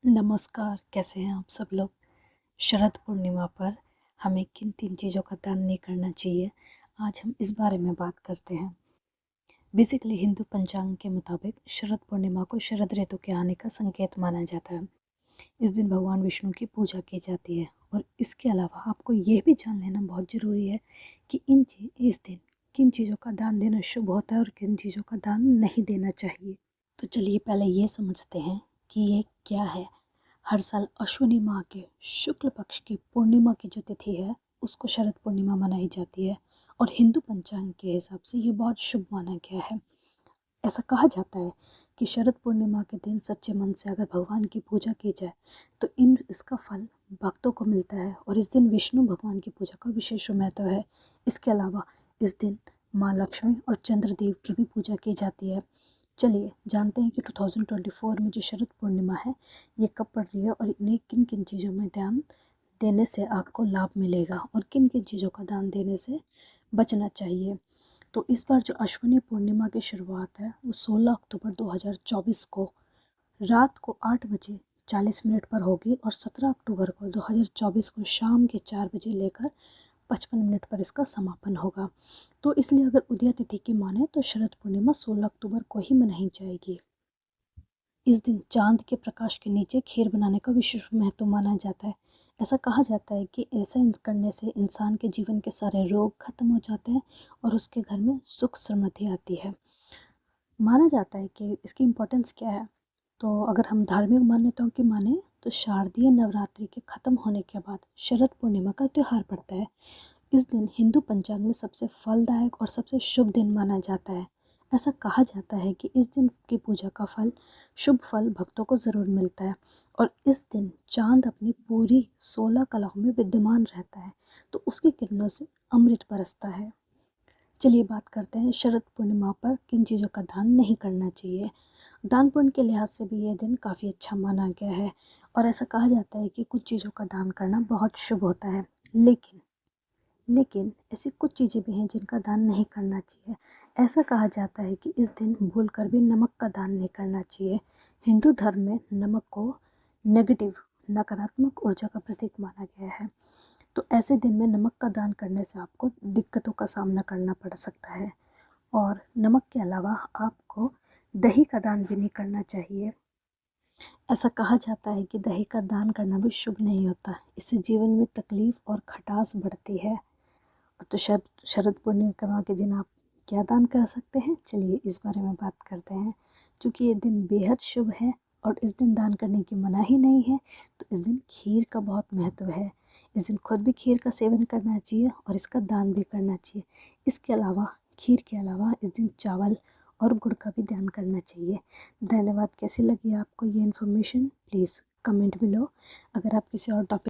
नमस्कार, कैसे हैं आप सब लोग? शरद पूर्णिमा पर हमें किन 3 चीज़ों का दान नहीं करना चाहिए, आज हम इस बारे में बात करते हैं। बेसिकली हिंदू पंचांग के मुताबिक शरद पूर्णिमा को शरद ऋतु के आने का संकेत माना जाता है। इस दिन भगवान विष्णु की पूजा की जाती है और इसके अलावा आपको ये भी जान लेना बहुत ज़रूरी है कि इस दिन किन चीज़ों का दान देना शुभ होता है और किन चीज़ों का दान नहीं देना चाहिए। तो चलिए पहले ये समझते हैं कि ये क्या है। हर साल अश्विनी माह के शुक्ल पक्ष की पूर्णिमा की जो तिथि है उसको शरद पूर्णिमा मनाई जाती है और हिंदू पंचांग के हिसाब से ये बहुत शुभ माना गया है। ऐसा कहा जाता है कि शरद पूर्णिमा के दिन सच्चे मन से अगर भगवान की पूजा की जाए तो इन इसका फल भक्तों को मिलता है और इस दिन विष्णु भगवान की पूजा का विशेष महत्व है। इसके अलावा इस दिन माँ लक्ष्मी और चंद्रदेव की भी पूजा की जाती है। चलिए जानते हैं कि 2024 में जो शरद पूर्णिमा है ये कब पड़ रही है और इन्हें किन किन चीज़ों में ध्यान देने से आपको लाभ मिलेगा और किन किन चीज़ों का दान देने से बचना चाहिए। तो इस बार जो अश्विनी पूर्णिमा की शुरुआत है वो 16 अक्टूबर 2024 को रात को 8 बजे 40 मिनट पर होगी और 17 अक्टूबर को 2024 को शाम के 4 बजे लेकर 55 मिनट पर इसका समापन होगा। तो इसलिए अगर उदय तिथि की माने तो शरद पूर्णिमा 16 अक्टूबर को ही मनाई जाएगी। इस दिन चांद के प्रकाश के नीचे खीर बनाने का विशेष महत्व माना जाता है। ऐसा कहा जाता है कि ऐसा करने से इंसान के जीवन के सारे रोग खत्म हो जाते हैं और उसके घर में सुख समृद्धि आती है। माना जाता है कि इसकी इम्पोर्टेंस क्या है। तो अगर हम धार्मिक मान्यताओं की माने तो शारदीय नवरात्रि के खत्म होने के बाद शरद पूर्णिमा का त्यौहार पड़ता है। इस दिन हिंदू पंचांग में सबसे फलदायक और सबसे शुभ दिन माना जाता है। ऐसा कहा जाता है कि इस दिन की पूजा का फल शुभ फल भक्तों को ज़रूर मिलता है और इस दिन चांद अपनी पूरी 16 कलाओं में विद्यमान रहता है तो उसकी किरणों से अमृत बरसता है। चलिए बात करते हैं शरद पूर्णिमा पर किन चीज़ों का दान नहीं करना चाहिए। दान पुण्य के लिहाज से भी यह दिन काफ़ी अच्छा माना गया है और ऐसा कहा जाता है कि कुछ चीज़ों का दान करना बहुत शुभ होता है। लेकिन ऐसी कुछ चीज़ें भी हैं जिनका दान नहीं करना चाहिए। ऐसा कहा जाता है कि इस दिन भूलकर भी नमक का दान नहीं करना चाहिए। हिंदू धर्म में नमक को नेगेटिव नकारात्मक ऊर्जा का प्रतीक माना गया है। तो ऐसे दिन में नमक का दान करने से आपको दिक्कतों का सामना करना पड़ सकता है और नमक के अलावा आपको दही का दान भी नहीं करना चाहिए। ऐसा कहा जाता है कि दही का दान करना भी शुभ नहीं होता, इससे जीवन में तकलीफ और खटास बढ़ती है। तो शरद पूर्णिमा के दिन आप क्या दान कर सकते हैं, चलिए इस बारे में बात करते हैं। क्योंकि ये दिन बेहद शुभ है और इस दिन दान करने की मनाही नहीं है तो इस दिन खीर का बहुत महत्व है। इस दिन खुद भी खीर का सेवन करना चाहिए और इसका दान भी करना चाहिए। इसके अलावा खीर के अलावा इस दिन चावल और गुड़ का भी दान करना चाहिए। धन्यवाद। कैसी लगी आपको ये इन्फॉर्मेशन, प्लीज़ कमेंट बिलो। अगर आप किसी और टॉपिक